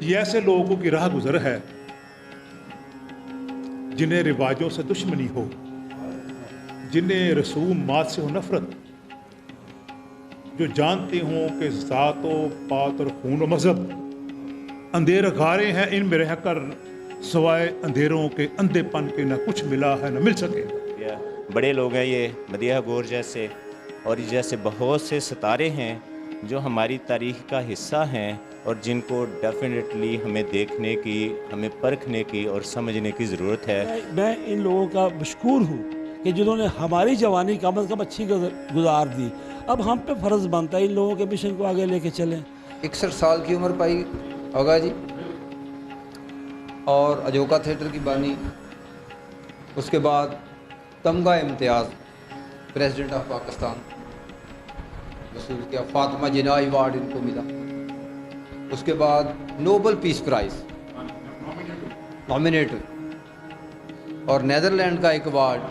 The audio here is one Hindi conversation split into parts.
ये ऐसे लोगों की राह गुजर है जिन्हें रिवाजों से दुश्मनी हो, जिन्हें रसूमात से हो नफरत, जो जानते हों कि ज़ात व पात और खून व मजहब अंधेर गारे हैं, इनमें रहकर सवाए अंधेरों के अंधेपन के न कुछ मिला है न मिल सकेगा। बड़े लोग हैं ये मदीहा गौर जैसे, और जैसे बहुत से सितारे हैं जो हमारी तारीख का हिस्सा हैं और जिनको डेफिनेटली हमें देखने की, हमें परखने की और समझने की ज़रूरत है। मैं इन लोगों का मशकूर हूँ कि जिन्होंने हमारी जवानी कम अज़ कम अच्छी गुजार दी। अब हम पे फ़र्ज़ बनता है इन लोगों के मिशन को आगे लेके चलें। 61 साल की उम्र पाई होगा जी, और अजोका थिएटर की बानी, उसके बाद तमगा इम्तियाज़ प्रेसिडेंट ऑफ पाकिस्तान वसूल किया, फातिमा जिन्ना अवार्ड इनको मिला, उसके बाद नोबल पीस प्राइज़ नॉमिनेट, और नीदरलैंड का एक अवार्ड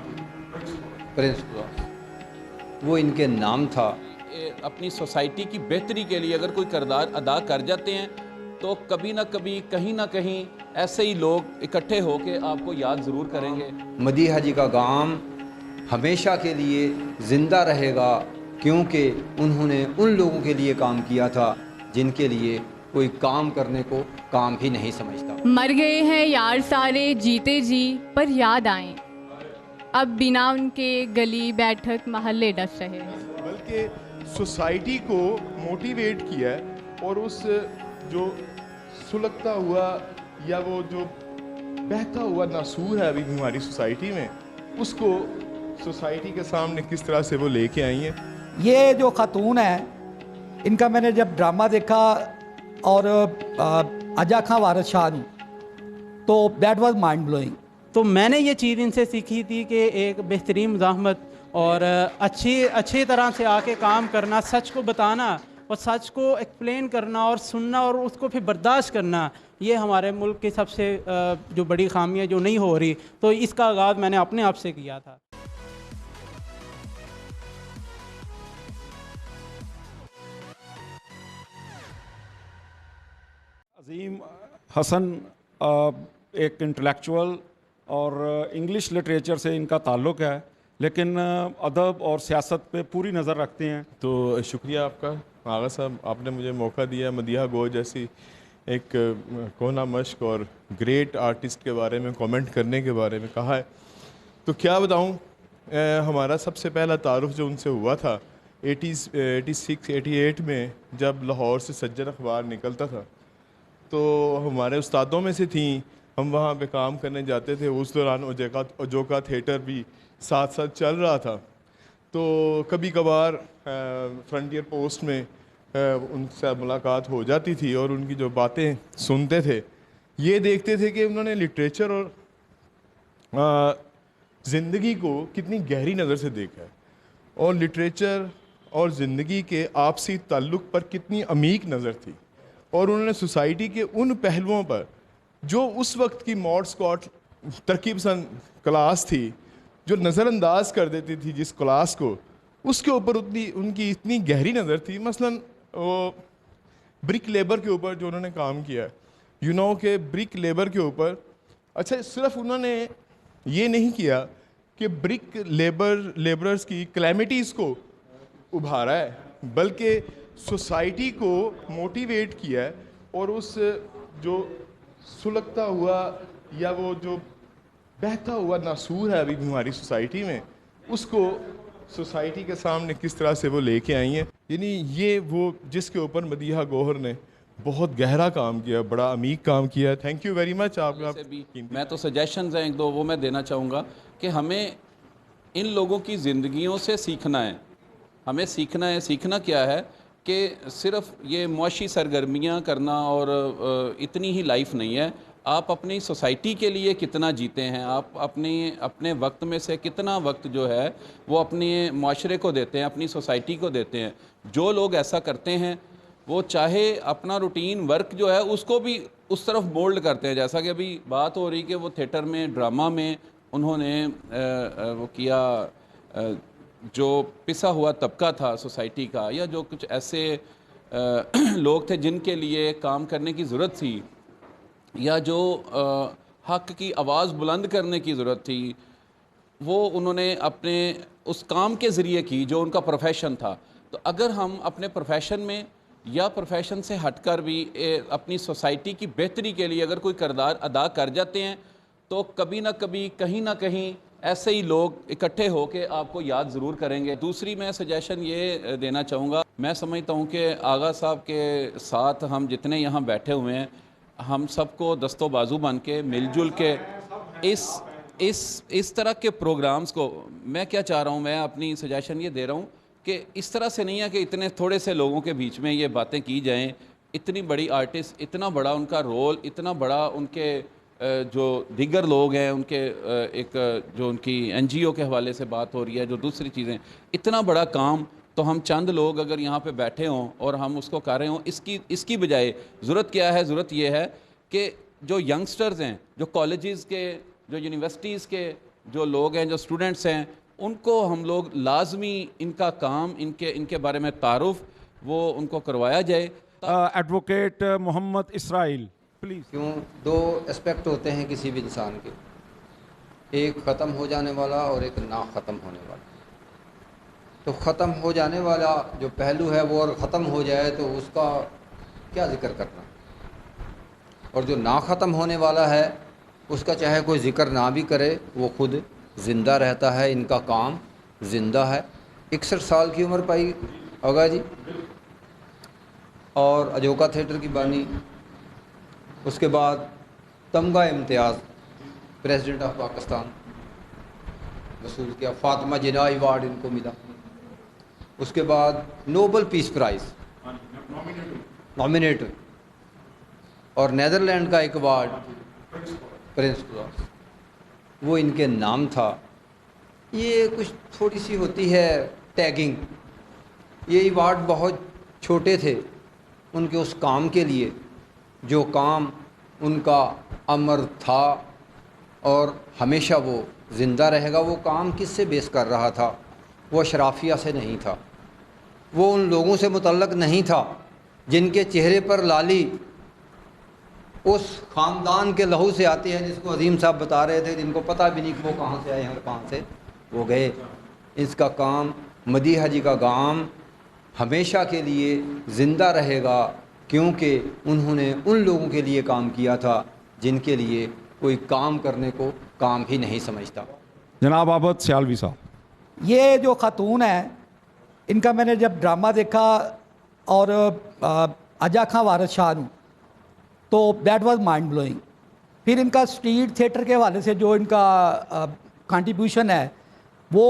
प्रिंस वो इनके नाम था। अपनी सोसाइटी की बेहतरी के लिए अगर कोई किरदार अदा कर जाते हैं तो कभी ना कभी कहीं ना कहीं ऐसे ही लोग इकट्ठे होकर आपको याद ज़रूर करेंगे। मदीहा जी का गांव हमेशा के लिए ज़िंदा रहेगा, क्योंकि उन्होंने उन लोगों के लिए काम किया था जिनके लिए कोई काम करने को काम ही नहीं समझता। मर गए हैं यार सारे जीते जी पर याद आए, अब बिना उनके गली बैठक महल्ले डस रहे हैं। बल्कि सोसाइटी को मोटिवेट किया है, और उस जो सुलगता हुआ या वो जो बहता हुआ नासूर है अभी हमारी सोसाइटी में, उसको सोसाइटी के सामने किस तरह से वो लेके आई हैं। ये जो खातून है, इनका मैंने जब ड्रामा देखा और अजा खां वारिस शाह, तो दैट वाज माइंड ब्लोइंग। तो मैंने ये चीज़ इनसे सीखी थी कि एक बेहतरीन मुज़ाहमत और अच्छी तरह से आके काम करना, सच को बताना और सच को एक्सप्लेन करना और सुनना और उसको फिर बर्दाश्त करना, ये हमारे मुल्क की सबसे जो बड़ी खामी है जो नहीं हो रही। तो इसका आगाज़ मैंने अपने आप से किया था। अज़ीम हसन एक इंटेलेक्चुअल और इंग्लिश लिटरेचर से इनका ताल्लुक़ है, लेकिन अदब और सियासत पे पूरी नज़र रखते हैं। तो शुक्रिया आपका आगा साहब, आपने मुझे मौका दिया मदीहा गौर जैसी एक कोना मश्क और ग्रेट आर्टिस्ट के बारे में कमेंट करने के बारे में कहा है। तो क्या बताऊं, हमारा सबसे पहला तारुफ जो उनसे हुआ था 86-88 में, जब लाहौर से सज्जन अखबार निकलता था, तो हमारे उस्तादों में से थी, हम वहाँ पे काम करने जाते थे। उस दौरान अजोका थिएटर भी साथ साथ चल रहा था। तो कभी कभार फ्रंटियर पोस्ट में उनसे मुलाकात हो जाती थी और उनकी जो बातें सुनते थे, ये देखते थे कि उन्होंने लिटरेचर और ज़िंदगी को कितनी गहरी नज़र से देखा है, और लिटरेचर और ज़िंदगी के आपसी ताल्लुक़ पर कितनी अमीक नज़र थी, और उन्होंने सोसाइटी के उन पहलुओं पर जो उस वक्त की मॉड स्कॉट तरकीब पसंद क्लास थी, जो नज़रअंदाज कर देती थी जिस क्लास को, उसके ऊपर उनकी इतनी गहरी नज़र थी। मसलन वो ब्रिक लेबर के ऊपर जो उन्होंने काम किया, के ब्रिक लेबर के ऊपर, अच्छा सिर्फ उन्होंने ये नहीं किया कि ब्रिक लेबरर्स की क्लैमिटीज़ को उभारा है, बल्कि सोसाइटी को मोटिवेट किया है, और उस जो सुलगता हुआ या वो जो बहता हुआ नासूर है अभी हमारी सोसाइटी में, उसको सोसाइटी के सामने किस तरह से वो लेके आई हैं। यानी ये वो जिसके ऊपर मदीहा गौहर ने बहुत गहरा काम किया, बड़ा अमीक काम किया। Thank you very much. आपका मैं तो सजेशंस हैं एक दो वो मैं देना चाहूँगा कि हमें इन लोगों की ज़िंदगियों से सीखना है। हमें सीखना है। सीखना क्या है कि सिर्फ़ ये मुआशी सरगर्मियाँ करना और इतनी ही लाइफ नहीं है। आप अपनी सोसाइटी के लिए कितना जीते हैं, आप अपने वक्त में से कितना वक्त जो है वो अपने माशरे को देते हैं, अपनी सोसाइटी को देते हैं। जो लोग ऐसा करते हैं वो चाहे अपना रूटीन वर्क जो है उसको भी उस तरफ मोल्ड करते हैं। जैसा कि अभी बात हो रही कि वो थिएटर में, ड्रामा में उन्होंने वो किया, जो पिसा हुआ तबका था सोसाइटी का, या जो कुछ ऐसे लोग थे जिनके लिए काम करने की ज़रूरत थी, या जो हक़ की आवाज़ बुलंद करने की ज़रूरत थी, वो उन्होंने अपने उस काम के ज़रिए की जो उनका प्रोफेशन था। तो अगर हम अपने प्रोफेशन में या प्रोफेशन से हटकर भी अपनी सोसाइटी की बेहतरी के लिए अगर कोई किरदार अदा कर जाते हैं, तो कभी ना कभी कहीं ना कहीं ऐसे ही लोग इकट्ठे होकर आपको याद ज़रूर करेंगे। दूसरी मैं सजेशन ये देना चाहूँगा, मैं समझता हूँ कि आगा साहब के साथ हम जितने यहाँ बैठे हुए हैं, हम सबको दस्तो बाजू बन के मिलजुल के इस तरह के प्रोग्राम्स को, मैं क्या चाह रहा हूँ, मैं अपनी सजेशन ये दे रहा हूँ कि इस तरह से नहीं है कि इतने थोड़े से लोगों के बीच में ये बातें की जाएं। इतनी बड़ी आर्टिस्ट, इतना बड़ा उनका रोल, इतना बड़ा उनके जो दीगर लोग हैं उनके एक जो उनकी NGO के हवाले से बात हो रही है, जो दूसरी चीज़ें, इतना बड़ा काम तो हम चंद लोग अगर यहाँ पे बैठे हों और हम उसको कर रहे हों, इसकी बजाय ज़रूरत क्या है? ज़रूरत ये है कि जो यंगस्टर्स हैं, जो कॉलेजेस के, जो यूनिवर्सिटीज़ के जो लोग हैं, जो स्टूडेंट्स हैं, उनको हम लोग लाजमी इनका काम, इनके बारे में तारुफ वो उनको करवाया जाए। Advocate Mohammad Israel please. क्यों, दो एस्पेक्ट होते हैं किसी भी इंसान के, एक ख़त्म हो जाने वाला और एक ना ख़त्म होने वाला। तो ख़त्म हो जाने वाला जो पहलू है वो और ख़त्म हो जाए तो उसका क्या ज़िक्र करना, और जो ना ख़त्म होने वाला है उसका चाहे कोई ज़िक्र ना भी करे, वो खुद ज़िंदा रहता है, इनका काम ज़िंदा है। 61 साल की उम्र पाई होगा जी, और अजोका थिएटर की बानी, उसके बाद तमगा इम्तियाज़ प्रेसिडेंट ऑफ पाकिस्तान वसूल किया, फातिमा जिन्ना अवार्ड इनको मिला, उसके बाद नोबल पीस प्राइज़ नॉमिनेट, और नीदरलैंड का एक अवार्ड प्रिंस क्रॉस, वो इनके नाम था। ये कुछ थोड़ी सी होती है टैगिंग, ये अवार्ड बहुत छोटे थे उनके उस काम के लिए जो काम उनका अमर था और हमेशा वो ज़िंदा रहेगा। वो काम किससे बेस कर रहा था? वो अशराफिया से नहीं था, वो उन लोगों से मुतल्लक नहीं था जिनके चेहरे पर लाली उस ख़ानदान के लहू से आती है, जिसको अजीम साहब बता रहे थे, जिनको पता भी नहीं कि वो कहाँ से आए हैं और कहाँ से वो गए। इसका काम, मदीहा जी का काम हमेशा के लिए ज़िंदा रहेगा, क्योंकि उन्होंने उन लोगों के लिए काम किया था जिनके लिए कोई काम करने को काम ही नहीं समझता। जनाब आबद सियालवी साहब, ये जो ख़ातून है, इनका मैंने जब ड्रामा देखा और अजा खां वारिस शाह तो दैट वाज माइंड ब्लोइंग। फिर इनका स्ट्रीट थिएटर के हवाले से जो इनका कंट्रीब्यूशन है, वो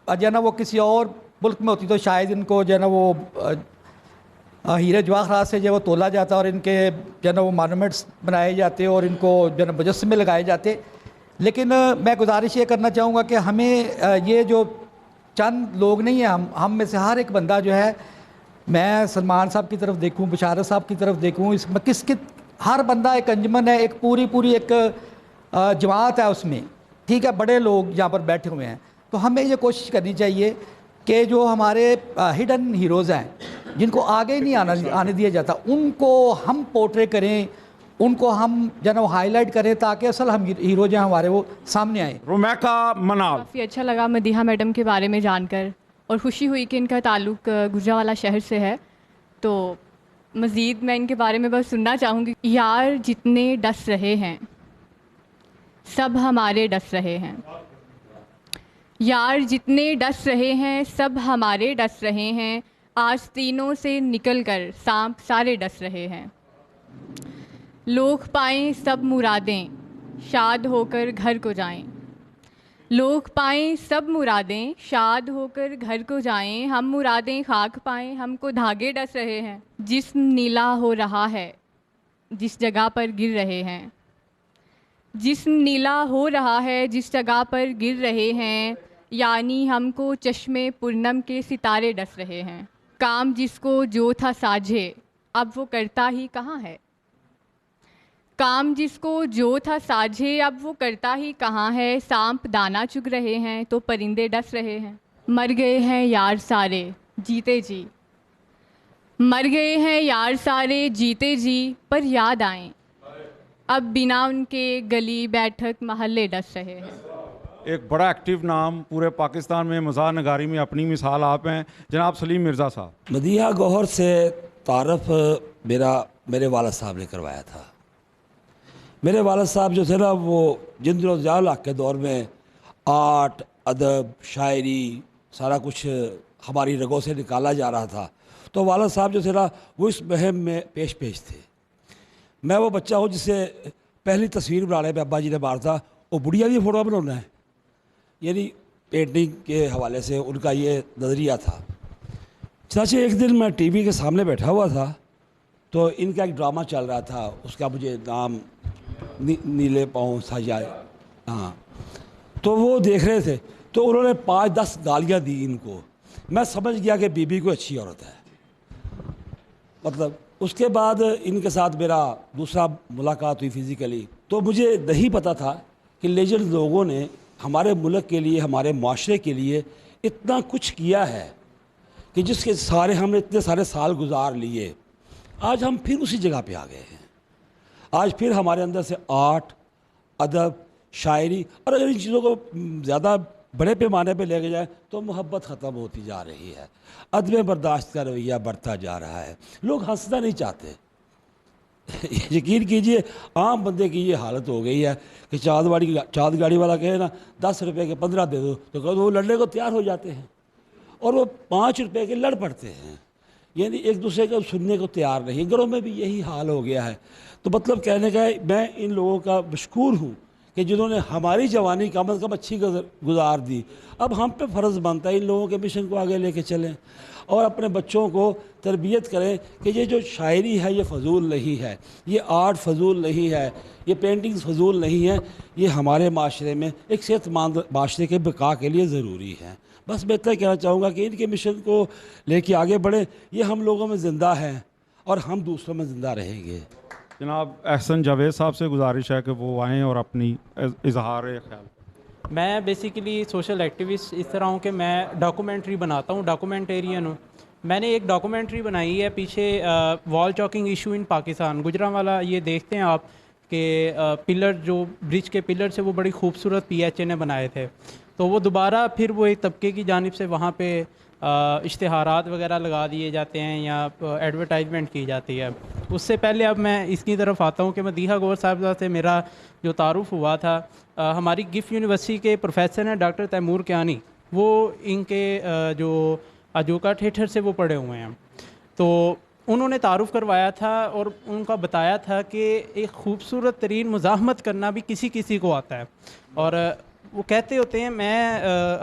जो है ना, वो किसी और मुल्क में होती तो शायद इनको जो है ना वो हीरे जवाहरात से जो वो तोला जाता और इनके जो है ना वो मॉन्यूमेंट्स बनाए जाते और इनको जो है ना मुजस्समे लगाए जाते। लेकिन मैं गुजारिश ये करना चाहूँगा कि हमें ये जो चंद लोग नहीं हैं, हम में से हर एक बंदा जो है, मैं सलमान साहब की तरफ देखूं, बशारत साहब की तरफ देखूं, इसमें हर बंदा एक अंजमन है, एक पूरी एक जमात है उसमें, ठीक है, बड़े लोग यहाँ पर बैठे हुए हैं। तो हमें ये कोशिश करनी चाहिए कि जो हमारे हिडन हीरोज़ हैं, जिनको आगे ही नहीं आने दिया जाता, उनको हम पोर्ट्रे करें, उनको हम जो है हाईलाइट करें, ताकि असल हम हीरो जो हैं हमारे वो सामने आए। रुमैका मनाल, काफ़ी अच्छा लगा मदीहा मैडम के बारे में जानकर, और खुशी हुई कि इनका ताल्लुक़ गुजरावाला शहर से है। तो मज़ीद मैं इनके बारे में बस सुनना चाहूँगी। यार जितने डस रहे हैं सब हमारे डस रहे हैं, यार जितने डस रहे हैं सब हमारे डस रहे हैं, आस्तीनों से निकल कर सांप सारे डस रहे हैं। लोग पाएं सब मुरादें, शाद होकर घर को जाएं। लोग पाएं सब मुरादें, शाद होकर घर को जाएं। हम मुरादें खाक पाएं, हमको धागे डस रहे हैं। जिस्म नीला हो रहा है जिस जगह पर गिर रहे हैं, जिस्म नीला हो रहा है जिस जगह पर गिर रहे हैं, यानी हमको चश्मे पूर्णम के सितारे डस रहे हैं। काम जिसको जो था साझे अब वो करता ही कहाँ है, काम जिसको जो था साझे अब वो करता ही कहाँ है। सांप दाना चुग रहे हैं तो परिंदे डस रहे हैं। मर गए हैं यार सारे जीते जी, मर गए हैं यार सारे जीते जी, पर याद आएं, अब बिना उनके गली बैठक मोहल्ले डस रहे हैं। एक बड़ा एक्टिव नाम पूरे पाकिस्तान में मज़ार नगारी में अपनी मिसाल आप हैं जनाब सलीम मिर्ज़ा साहब। मदीहा गौहर से तारफ़ मेरे वालिद साहब ने करवाया था। मेरे वालिद साहब जो थे ना, वो जिन दिनों ज़िया के दौर में आर्ट, अदब, शायरी सारा कुछ हमारी रगों से निकाला जा रहा था, तो वालिद साहब जो थे ना वो इस मुहिम में पेश थे। मैं वो बच्चा हूँ जिसे पहली तस्वीर बनाने में अब्बा जी ने मारा था, वो बुढ़िया भी फ़ोटो बनाना है, यानी पेंटिंग के हवाले से उनका ये नज़रिया था। सच एक दिन मैं टीवी के सामने बैठा हुआ था, तो इनका एक ड्रामा चल रहा था, उसका मुझे नाम नीले पाँव सजाए, हाँ, तो वो देख रहे थे, तो उन्होंने 5-10 गालियाँ दी इनको। मैं समझ गया कि बीबी कोई अच्छी औरत है। मतलब उसके बाद इनके साथ मेरा दूसरा मुलाकात हुई फिज़िकली, तो मुझे नहीं पता था कि लेजेंड लोगों ने हमारे मुल्क के लिए, हमारे माशरे के लिए इतना कुछ किया है कि जिसके सारे हमने इतने सारे साल गुजार लिए। आज हम फिर उसी जगह पे आ गए हैं। आज फिर हमारे अंदर से आर्ट, अदब, शायरी, और अगर इन चीज़ों को ज़्यादा बड़े पैमाने पे लेके जाए तो मोहब्बत ख़त्म होती जा रही है। अदम बर्दाश्त का रवैया बढ़ता जा रहा है। लोग हंसना नहीं चाहते। यकीन कीजिए, आम बंदे की ये हालत हो गई है कि चाँद गाड़ी वाला कहे ना 10 रुपये के 15 दे दो, तो कहो वो लड़ने को तैयार हो जाते हैं, और वो 5 रुपये के लड़ पड़ते हैं, यानी एक दूसरे को सुनने को तैयार नहीं। घरों में भी यही हाल हो गया है। तो मतलब कहने का मैं इन लोगों का मशकूर हूँ कि जिन्होंने हमारी जवानी कम अज़ कम अच्छी गुजार दी। अब हम पे फ़र्ज़ बनता है इन लोगों के मिशन को आगे लेके चलें और अपने बच्चों को तरबियत करें कि ये जो शायरी है ये फ़जूल नहीं है, ये आर्ट फ़जूल नहीं है, ये पेंटिंग्स फ़जूल नहीं है, ये हमारे माशरे में एक सेहतमंद माशरे के बका के लिए ज़रूरी है। बस मैं इतना कहना चाहूँगा कि इनके मिशन को लेके आगे बढ़ें। ये हम लोगों में ज़िंदा हैं और हम दूसरों में ज़िंदा रहेंगे। जनाब एहसन जावेद साहब से गुजारिश है कि वो आएँ और अपनी इजहार ख्याल। मैं बेसिकली सोशल एक्टिविस्ट इस तरह हूँ कि मैं डॉक्यूमेंट्री बनाता हूँ, डॉक्यूमेंटेरियन हूँ। मैंने एक डॉक्यूमेंट्री बनाई है पीछे wall choking issue in Pakistan, Gujranwala. ये देखते हैं आप कि पिलर जो ब्रिज के पिलर से वो बड़ी खूबसूरत PHA ने बनाए थे, तो वो दोबारा फिर वो एक तबके की जानिब से वहाँ पे इश्तिहारात वगैरह लगा दिए जाते हैं या एडवर्टाइजमेंट की जाती है। उससे पहले अब मैं इसकी तरफ आता हूँ कि मदीहा गौहर साहब से मेरा जो तारुफ़ हुआ था, हमारी गिफ्ट यूनिवर्सिटी के प्रोफेसर हैं डॉक्टर तैमूर कियानी, वो इनके जो अजोका थिएटर से वो पढ़े हुए हैं, तो उन्होंने तारुफ़ करवाया था और उनका बताया था कि एक ख़ूबसूरत तरीन मुज़ाहमत करना भी किसी किसी को आता है। और वो कहते होते हैं,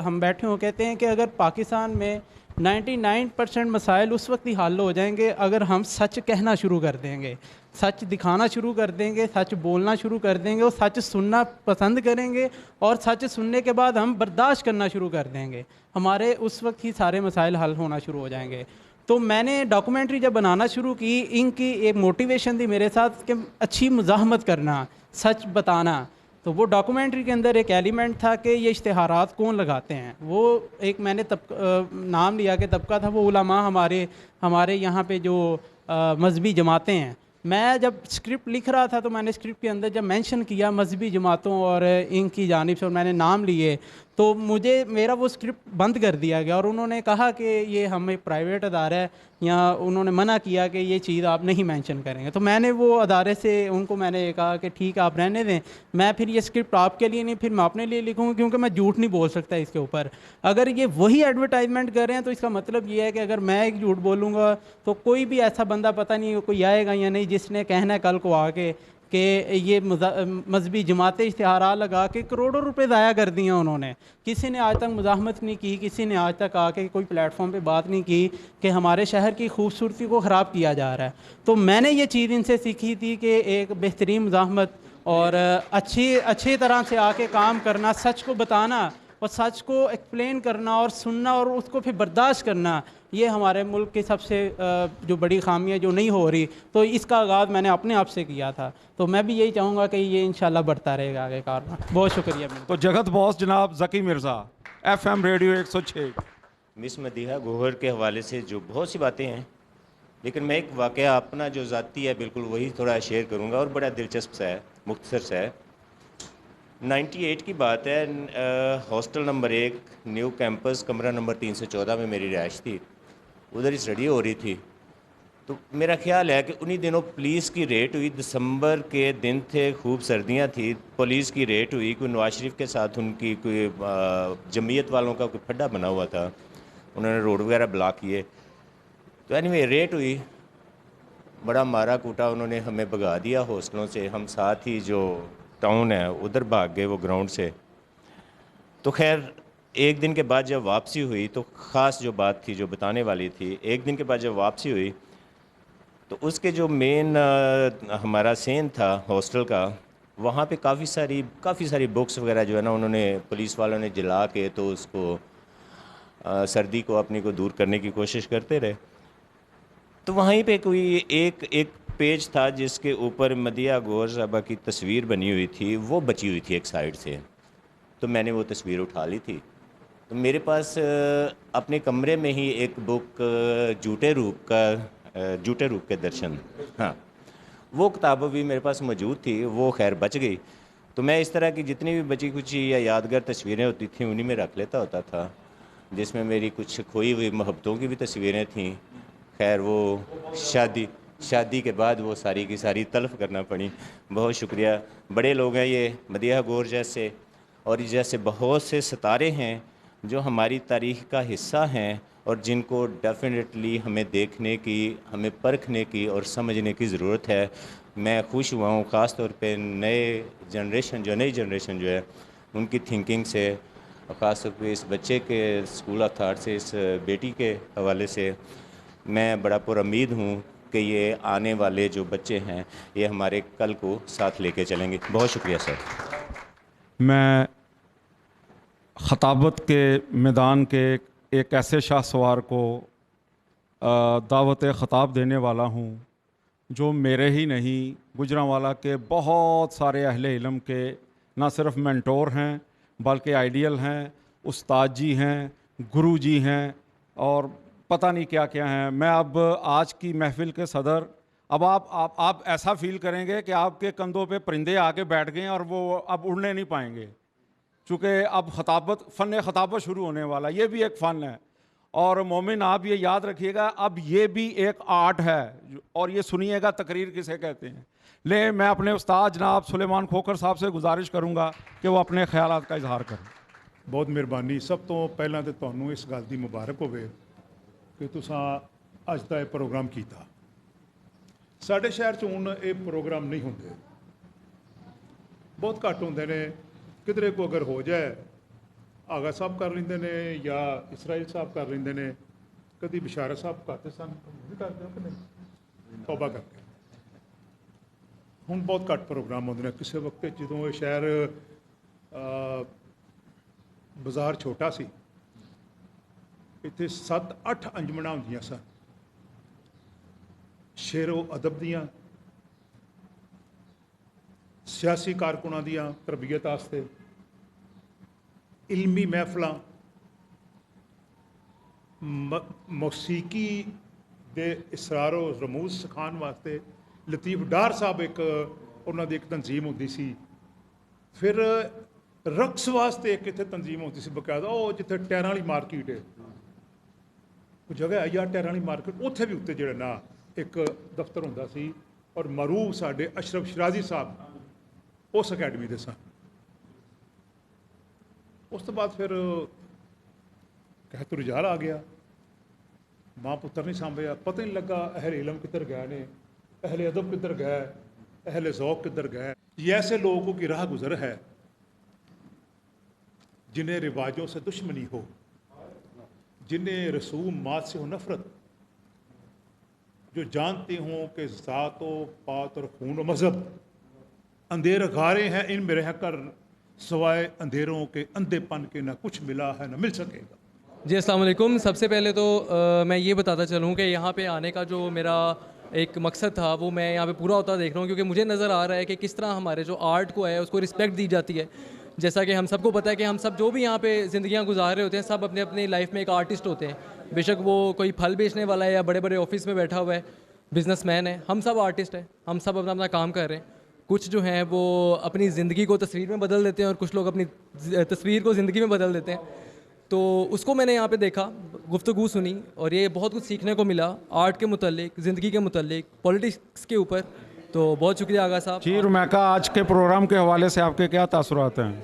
हम बैठे हो कहते हैं कि अगर पाकिस्तान में 99% मसाइल उस वक्त ही हल हो जाएंगे अगर हम सच कहना शुरू कर देंगे, सच दिखाना शुरू कर देंगे, सच बोलना शुरू कर देंगे और सच सुनना पसंद करेंगे, और सच सुनने के बाद हम बर्दाश्त करना शुरू कर देंगे, हमारे उस वक्त ही सारे मसाइल हल होना शुरू हो जाएंगे। तो मैंने डॉक्यूमेंट्री जब बनाना शुरू की, इनकी एक मोटिवेशन थी मेरे साथ कि अच्छी मुज़ाहमत करना, सच बताना। तो वो डॉक्यूमेंट्री के अंदर एक एलिमेंट था कि ये इश्तिहारात कौन लगाते हैं। वो एक मैंने नाम लिया कि तबका था वो उलमा हमारे यहाँ पे जो मजहबी जमातें हैं। मैं जब स्क्रिप्ट लिख रहा था तो मैंने स्क्रिप्ट के अंदर जब मेंशन किया मजहबी जमातों और इनकी जानिब से और मैंने नाम लिए, तो मेरा वो स्क्रिप्ट बंद कर दिया गया और उन्होंने कहा कि ये हम एक प्राइवेट अदारा है, या उन्होंने मना किया कि ये चीज़ आप नहीं मेंशन करेंगे। तो मैंने वो अदारे से उनको मैंने कहा कि ठीक है आप रहने दें, मैं फिर ये स्क्रिप्ट आपके लिए नहीं, फिर मैं अपने लिए लिखूँगा, क्योंकि मैं झूठ नहीं बोल सकता इसके ऊपर। अगर ये वही एडवर्टाइजमेंट कर रहे हैं तो इसका मतलब ये है कि अगर मैं एक झूठ बोलूँगा तो कोई भी ऐसा बंदा पता नहीं कोई आएगा या नहीं जिसने कहना है कल को आके कि ये मजहबी जमातें इश्तिहारात लगा के करोड़ों रुपए ज़ाया कर दिए उन्होंने। किसी ने आज तक मुज़ाहमत नहीं की, किसी ने आज तक आके कोई प्लेटफॉर्म पे बात नहीं की कि हमारे शहर की खूबसूरती को ख़राब किया जा रहा है। तो मैंने ये चीज़ इनसे सीखी थी कि एक बेहतरीन मुज़ाहमत और अच्छी तरह से आके काम करना, सच को बताना और सच को एक्सप्लेन करना और सुनना और उसको फिर बर्दाश्त करना, ये हमारे मुल्क की सबसे जो बड़ी खामी है जो नहीं हो रही। तो इसका आगाज़ मैंने अपने आप से किया था, तो मैं भी यही चाहूँगा कि ये इंशाल्लाह बढ़ता रहेगा आगे कारवां। बहुत शुक्रिया। तो जगत बॉस जनाब Zaki Mirza, FM radio 106। Miss Madiha Gauhar के हवाले से जो बहुत सी बातें हैं, लेकिन मैं एक वाक़या अपना जो ज़ाती है बिल्कुल वही थोड़ा शेयर करूँगा और बड़ा दिलचस्प सा है। मुख्तसर से है। 98 की बात है, हॉस्टल नंबर 1 न्यू कैंपस कमरा नंबर 314 में मेरी रिहाइश थी। उधर ही स्टडी हो रही थी, तो मेरा ख्याल है कि उन्हीं दिनों पुलिस की रेड हुई। दिसंबर के दिन थे, खूब सर्दियां थी, पुलिस की रेड हुई। कोई नवाज शरीफ के साथ उनकी कोई जमीयत वालों का कोई फड्डा बना हुआ था, उन्होंने रोड वगैरह ब्लॉक किए। तो एनीवे रेड हुई, बड़ा मारा कूटा, उन्होंने हमें भगा दिया हॉस्टलों से। हम साथ ही जो टाउन है उधर भाग गए वो ग्राउंड से। तो खैर एक दिन के बाद जब वापसी हुई, तो ख़ास जो बात थी जो बताने वाली थी, एक दिन के बाद जब वापसी हुई तो उसके जो मेन हमारा सेन था हॉस्टल का, वहाँ पे काफ़ी सारी बुक्स वगैरह जो है ना, उन्होंने पुलिस वालों ने जला के तो उसको सर्दी को अपनी को दूर करने की कोशिश करते रहे। तो वहीं पे कोई एक पेज था जिसके ऊपर मदिया गौहर साहबा की तस्वीर बनी हुई थी, वो बची हुई थी एक साइड से। तो मैंने वो तस्वीर उठा ली थी। तो मेरे पास अपने कमरे में ही एक बुक झूठे रूप के दर्शन, हाँ, वो किताब भी मेरे पास मौजूद थी। वो खैर बच गई। तो मैं इस तरह की जितनी भी बची कुची या यादगार तस्वीरें होती थी उन्हीं में रख लेता होता था, जिसमें मेरी कुछ खोई हुई मोहब्बतों की भी तस्वीरें थीं। खैर वो शादी के बाद वो सारी की सारी तल्फ़ करना पड़ी। बहुत शुक्रिया। बड़े लोग हैं ये मदिया गौहर जैसे, और जैसे बहुत से सितारे हैं जो हमारी तारीख़ का हिस्सा हैं और जिनको डेफिनेटली हमें देखने की, हमें परखने की और समझने की ज़रूरत है। मैं खुश हुआ हूँ ख़ास तौर पे नई जनरेशन जो है उनकी थिंकिंग से, ख़ास तौर पे इस बच्चे के स्कूल ऑफ थाट से, इस बेटी के हवाले से मैं बड़ा पुरुम्मीद हूँ कि ये आने वाले जो बच्चे हैं ये हमारे कल को साथ लेके चलेंगे। बहुत शुक्रिया सर। मैं ख़ताबत के मैदान के एक ऐसे शाहसवार को दावत ख़ताब देने वाला हूँ जो मेरे ही नहीं, गुजरांवाला के बहुत सारे अहले इल्म के ना सिर्फ मेंटोर हैं बल्कि आइडियल हैं, उस्ताद जी हैं, गुरु जी हैं और पता नहीं क्या क्या हैं। मैं अब आज की महफ़िल के सदर, अब आप ऐसा फ़ील करेंगे कि आपके कंधों पे परिंदे आके बैठ गए और वो अब उड़ने नहीं पाएंगे, चूँकि अब फ़न ख़ताबत शुरू होने वाला। ये भी एक फ़न है और मोमिन आप ये याद रखिएगा, अब ये भी एक आर्ट है। और ये सुनिएगा तकरीर किसे कहते हैं। ले मैं अपने उस्ताद जनाब सुलेमान खोखर साहब से गुजारिश करूँगा कि वो अपने ख्यालात का इजहार करें। बहुत मेहरबानी। सब तो पहला तो तुहानू इस गल की मुबारक होवे कि तुसां अज दा ये प्रोग्राम कीता। साडे शहर च हुण ये प्रोग्राम नहीं होंदे, बहुत घट होंदे ने। किधरे को अगर हो जाए, आगा साहब कर लेंदे ने या इसराइल साहब कर लेंदे ने, कभी बिशारत साहब करते सन, भी करते हो कि नहीं, तौबा करके। हुण बहुत घट प्रोग्राम होंदे ने। किसी वक्त जदों ये शहर बाज़ार छोटा सी, इत्थे 7-8 अंजमना होंदियां सन, शेरो अदब दियां, सियासी कारकुनां दियां तरबियत आस्ते, इल्मी महफिलां, मौसीकी दे इसरारो रमूज सिखाने वास्ते लतीफ़ डार साहब एक उन्हां दी एक तंजीम होंदी सी। फिर रक्स वास्ते एक इत्थे तंजीम होती सी बकायदा, वो जिथे टायरां वाली मार्केट है, कोई जगह है यार टायरां वाली मार्केट, उत्थे भी उत्ते जेड़ा ना एक दफ्तर होंदा सी। और मरूफ साडे अशरफ शराजी साहब उस अकैडमी दे सन। उस तो बाद फिर कहतु रिजाल आ गया, माँ पुत्र नहीं सांभिया, पता नहीं लगा अहले इलम किधर गए ने, अहले अदब किधर गए, अहले ज़ौक़ किधर गए। ये ऐसे लोगों की राह गुजर है जिन्हें रिवाजों से दुश्मनी हो, जिन्हें रसूमात से हो नफ़रत, जो जानते हों कि ज़ात व पात और खून व मज़हब अंधेर गारे हैं, इनमें रहकर सवाए अंधेरों के अंधेपन के ना कुछ मिला है ना मिल सकेगा। जी अस्सलाम वालेकुम। सबसे पहले तो मैं ये बताता चलूँ कि यहाँ पे आने का जो मेरा एक मकसद था वो मैं यहाँ पे पूरा होता देख रहा हूँ, क्योंकि मुझे नज़र आ रहा है कि किस तरह हमारे जो आर्ट को है उसको रिस्पेक्ट दी जाती है। जैसा कि हम सबको पता है कि हम सब जो भी यहाँ पे ज़िंदगियाँ गुजार रहे होते हैं, सब अपने अपनी लाइफ में एक आर्टिस्ट होते हैं। बेशक वो कोई फल बेचने वाला है या बड़े बड़े ऑफिस में बैठा हुआ है, बिजनेसमैन है, हम सब आर्टिस्ट हैं, हम सब अपना अपना काम कर रहे हैं। कुछ जो हैं वो अपनी ज़िंदगी को तस्वीर में बदल देते हैं और कुछ लोग अपनी तस्वीर को ज़िंदगी में बदल देते हैं। तो उसको मैंने यहाँ पे देखा, गुफ्तगू सुनी और ये बहुत कुछ सीखने को मिला आर्ट के मुतालिक, ज़िंदगी के मुतालिक, पॉलिटिक्स के ऊपर। तो बहुत शुक्रिया आगा साहब। जी रुमैका, आज के प्रोग्राम के हवाले से आपके क्या तासुरात हैं?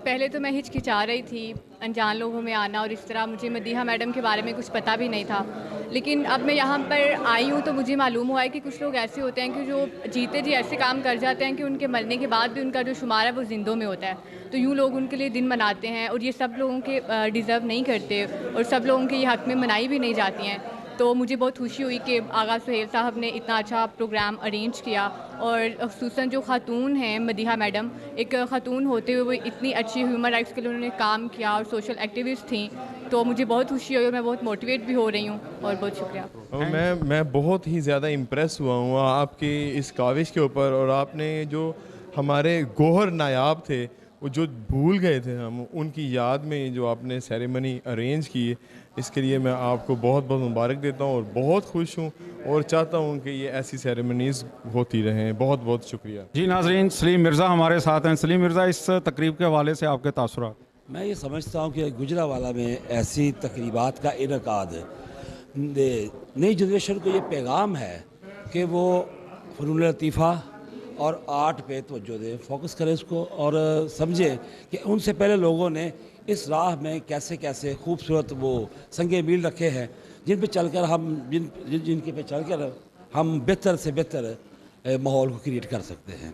पहले तो मैं हिचकिचा रही थी अनजान लोगों में आना, और इस तरह मुझे मदीहा मैडम के बारे में कुछ पता भी नहीं था। लेकिन अब मैं यहाँ पर आई हूँ तो मुझे मालूम हुआ है कि कुछ लोग ऐसे होते हैं कि जो जीते जी ऐसे काम कर जाते हैं कि उनके मरने के बाद भी उनका जो शुमार है वो जिंदों में होता है। तो यूँ लोग उनके लिए दिन मनाते हैं और ये सब लोगों के डिज़र्व नहीं करते और सब लोगों के ये हक़ में मनाई भी नहीं जाती हैं। तो मुझे बहुत खुशी हुई कि आगा सुहेल साहब ने इतना अच्छा प्रोग्राम अरेंज किया, और ख़ुसूसन जो ख़ातून हैं मदीहा मैडम, एक ख़ातून होते हुए वो इतनी अच्छी ह्यूमन राइट्स के लिए उन्होंने काम किया और सोशल एक्टिविस्ट थी। तो मुझे बहुत खुशी हुई और मैं बहुत मोटिवेट भी हो रही हूँ, और बहुत शुक्रिया। और मैं बहुत ही ज़्यादा इम्प्रेस हुआ हूँ आपकी इस काविश के ऊपर, और आपने जो हमारे गौहर नायाब थे वो जो भूल गए थे हम, उनकी याद में जो आपने सेरेमनी अरेंज की, इसके लिए मैं आपको बहुत बहुत मुबारक देता हूँ और बहुत खुश हूँ और चाहता हूँ कि ये ऐसी सेरेमनीज़ होती रहें। बहुत बहुत शुक्रिया। जी नाजरीन, सलीम मिर्ज़ा हमारे साथ हैं। सलीम मिर्ज़ा, इस तकरीब के हवाले से आपके तासुरात? मैं ये समझता हूँ कि गुजरावाला में ऐसी तकरीबात का इनकाद नई जनरेशन को ये पैगाम है कि वो फ़नून लतीफ़ा और आर्ट पे तवज्जो दें, फोकस करें इसको, और समझें कि उनसे पहले लोगों ने इस राह में कैसे कैसे खूबसूरत वो संगे मील रखे हैं, जिन पे चलकर हम जिनके पे चलकर हम बेहतर से बेहतर माहौल को क्रिएट कर सकते हैं।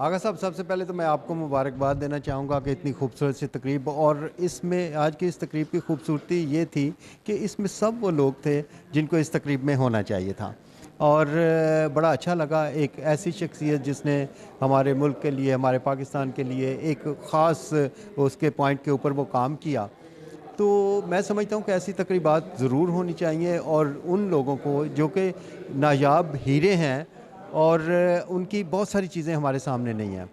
आगा साहब, सबसे पहले तो मैं आपको मुबारकबाद देना चाहूँगा कि इतनी खूबसूरत सी तकरीब, और इसमें आज की इस तकरीब की खूबसूरती ये थी कि इसमें सब वो लोग थे जिनको इस तकरीब में होना चाहिए था, और बड़ा अच्छा लगा एक ऐसी शख्सियत जिसने हमारे मुल्क के लिए, हमारे पाकिस्तान के लिए एक ख़ास उसके पॉइंट के ऊपर वो काम किया। तो मैं समझता हूँ कि ऐसी तकरीबात ज़रूर होनी चाहिए, और उन लोगों को जो कि नायाब हीरे हैं और उनकी बहुत सारी चीज़ें हमारे सामने नहीं हैं।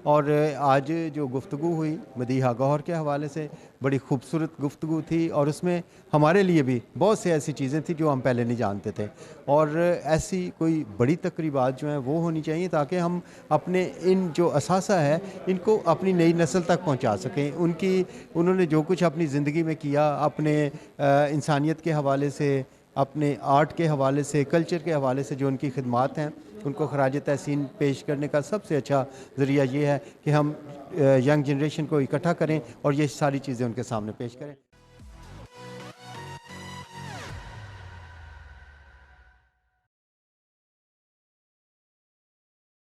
और आज जो गुफ्तगू हुई मदीहा गौहर के हवाले से, बड़ी खूबसूरत गुफ्तगू थी, और उसमें हमारे लिए भी बहुत सी ऐसी चीज़ें थी जो हम पहले नहीं जानते थे। और ऐसी कोई बड़ी तकरीबात जो हैं वो होनी चाहिए ताकि हम अपने इन जो असासा है इनको अपनी नई नस्ल तक पहुंचा सकें। उन्होंने जो कुछ अपनी ज़िंदगी में किया, अपने इंसानियत के हवाले से, अपने आर्ट के हवाले से, कल्चर के हवाले से जो उनकी खिदमात हैं, उनको खराज तहसीन पेश करने का सबसे अच्छा ज़रिया ये है कि हम यंग जनरेशन को इकट्ठा करें और ये सारी चीज़ें उनके सामने पेश करें।